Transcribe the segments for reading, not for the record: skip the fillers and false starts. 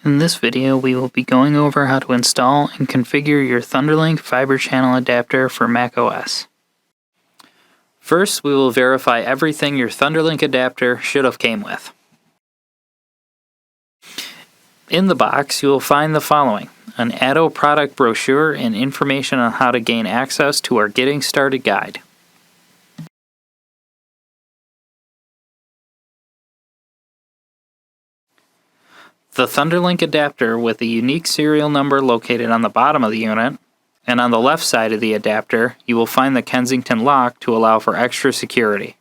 In this video, we will be going over how to install and configure your ThunderLink Fibre Channel adapter for macOS. First, we will verify everything your ThunderLink adapter should have came with. In the box, you will find the following: an ATTO product brochure and information on how to gain access to our Getting Started guide. The ThunderLink adapter with a unique serial number located on the bottom of the unit, and on the left side of the adapter, you will find the Kensington lock to allow for extra security.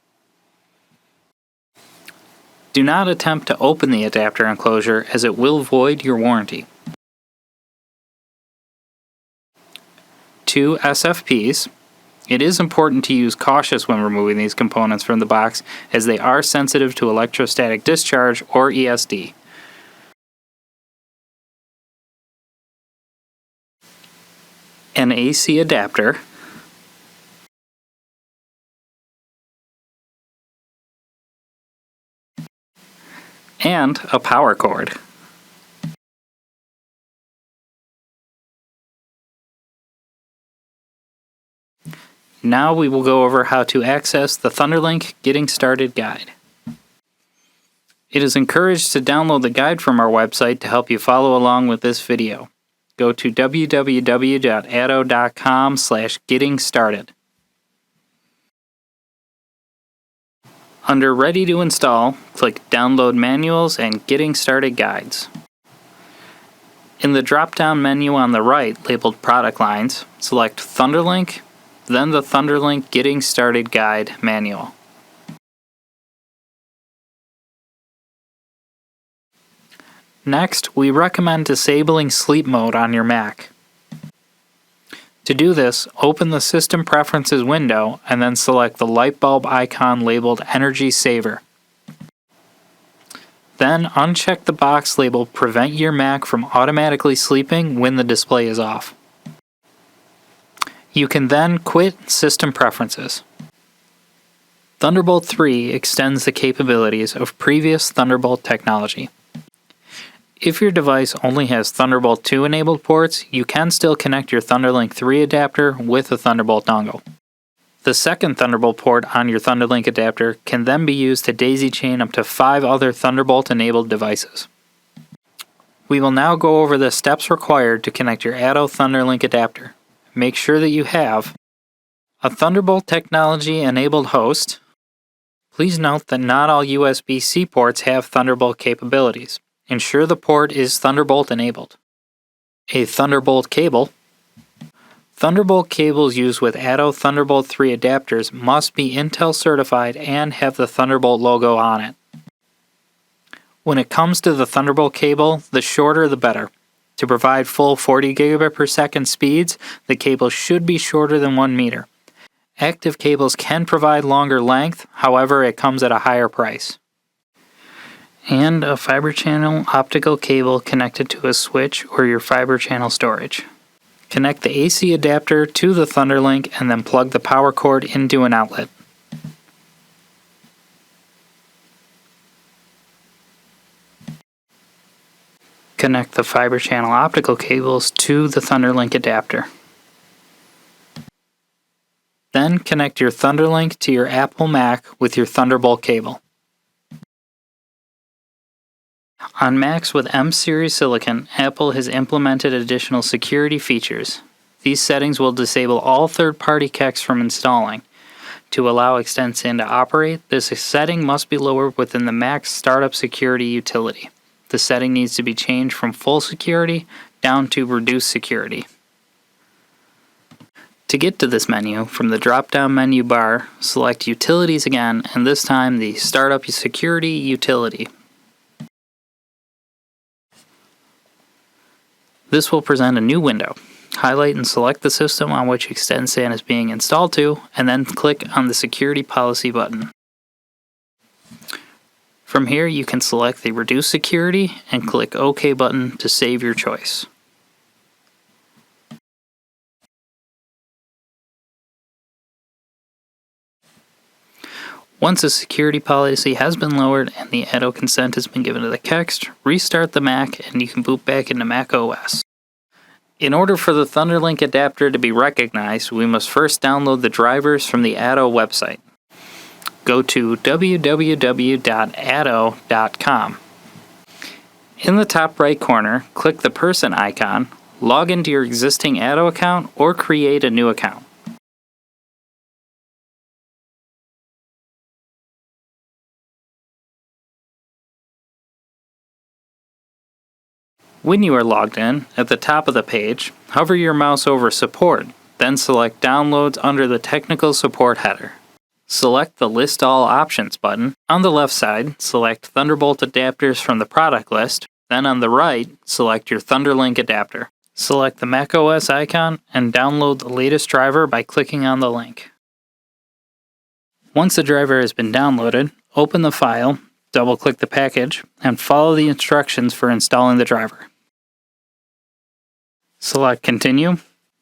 Do not attempt to open the adapter enclosure as it will void your warranty. 2 SFPs. It is important to use caution when removing these components from the box as they are sensitive to electrostatic discharge or ESD. An AC adapter, and a power cord. Now we will go over how to access the ThunderLink Getting Started guide. It is encouraged to download the guide from our website to help you follow along with this video. Go to www.atto.com/gettingstarted. Under Ready to Install, click Download Manuals and Getting Started Guides. In the drop-down menu on the right labeled Product Lines, select ThunderLink, then the ThunderLink Getting Started Guide manual. Next, we recommend disabling sleep mode on your Mac. To do this, open the System Preferences window and then select the light bulb icon labeled Energy Saver. Then uncheck the box labeled Prevent your Mac from automatically sleeping when the display is off. You can then quit System Preferences. Thunderbolt 3 extends the capabilities of previous Thunderbolt technology. If your device only has Thunderbolt 2 enabled ports, you can still connect your ThunderLink 3 adapter with a Thunderbolt dongle. The second Thunderbolt port on your ThunderLink adapter can then be used to daisy chain up to 5 other Thunderbolt enabled devices. We will now go over the steps required to connect your ATTO ThunderLink adapter. Make sure that you have a Thunderbolt technology enabled host. Please note that not all USB-C ports have Thunderbolt capabilities. Ensure the port is Thunderbolt enabled. A Thunderbolt cable. Thunderbolt cables used with ATTO Thunderbolt 3 adapters must be Intel certified and have the Thunderbolt logo on it. When it comes to the Thunderbolt cable, the shorter the better. To provide full 40 gigabit per second speeds, the cable should be shorter than 1 meter. Active cables can provide longer length, however it comes at a higher price. And a Fibre Channel optical cable connected to a switch or your Fibre Channel storage. Connect the AC adapter to the ThunderLink and then plug the power cord into an outlet. Connect the Fibre Channel optical cables to the ThunderLink adapter. Then connect your ThunderLink to your Apple Mac with your Thunderbolt cable. On Macs with M-Series silicon, Apple has implemented additional security features. These settings will disable all third-party CACs from installing. To allow Extend-SAN to operate, this setting must be lowered within the Mac's Startup Security utility. The setting needs to be changed from full security down to reduced security. To get to this menu, from the drop-down menu bar, select Utilities again, and this time the Startup Security utility. This will present a new window. Highlight and select the system on which Extend-SAN is being installed to, and then click on the Security Policy button. From here, you can select the Reduce Security and click OK button to save your choice. Once a security policy has been lowered and the ATTO consent has been given to the text, restart the Mac and you can boot back into macOS. In order for the ThunderLink adapter to be recognized, we must first download the drivers from the ATTO website. Go to www.atto.com. In the top right corner, click the person icon, log into your existing ATTO account, or create a new account. When you are logged in, at the top of the page, hover your mouse over Support, then select Downloads under the Technical Support header. Select the List All Options button. On the left side, select Thunderbolt adapters from the product list, then on the right, select your ThunderLink adapter. Select the macOS icon and download the latest driver by clicking on the link. Once the driver has been downloaded, open the file, double-click the package, and follow the instructions for installing the driver. Select Continue,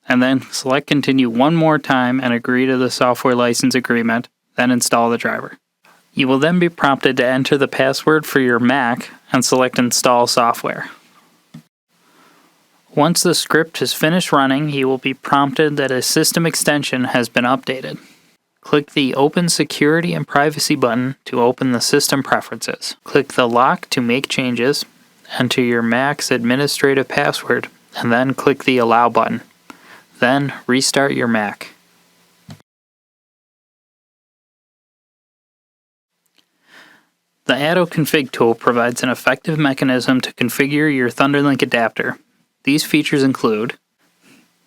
and then select Continue one more time and agree to the software license agreement, then install the driver. You will then be prompted to enter the password for your Mac and select Install Software. Once the script is finished running, you will be prompted that a system extension has been updated. Click the Open Security and Privacy button to open the system preferences. Click the Lock to make changes, enter your Mac's administrative password, and then click the Allow button. Then restart your Mac. The ATTO Config tool provides an effective mechanism to configure your ThunderLink adapter. These features include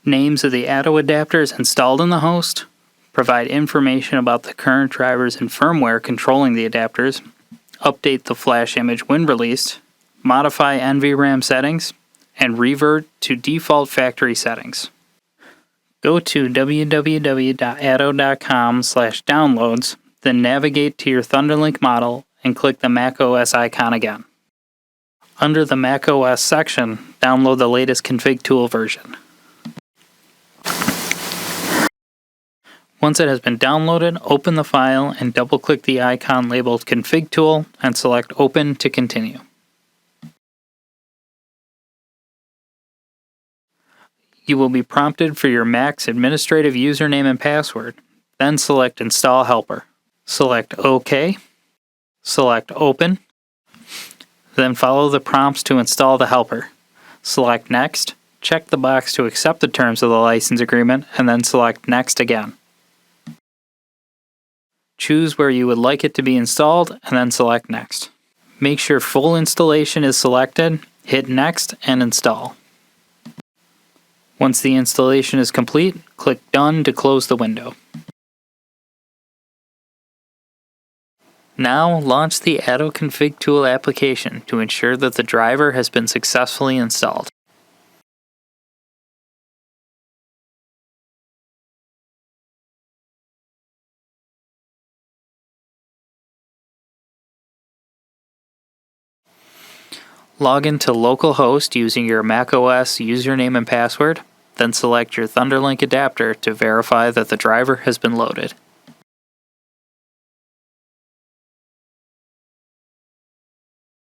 names of the ATTO adapters installed in the host, provide information about the current drivers and firmware controlling the adapters, update the flash image when released, modify NVRAM settings, and revert to default factory settings. Go to www.atto.com/downloads, then navigate to your ThunderLink model and click the macOS icon again. Under the macOS section, download the latest config tool version. Once it has been downloaded, open the file and double-click the icon labeled Config Tool and select Open to continue. You will be prompted for your Mac's administrative username and password, then select Install Helper. Select OK, select Open, then follow the prompts to install the helper. Select Next, check the box to accept the terms of the license agreement, and then select Next again. Choose where you would like it to be installed, and then select Next. Make sure full installation is selected, hit Next, and install. Once the installation is complete, click Done to close the window. Now launch the ATTO Config Tool application to ensure that the driver has been successfully installed. Log into localhost using your macOS username and password, then select your ThunderLink adapter to verify that the driver has been loaded.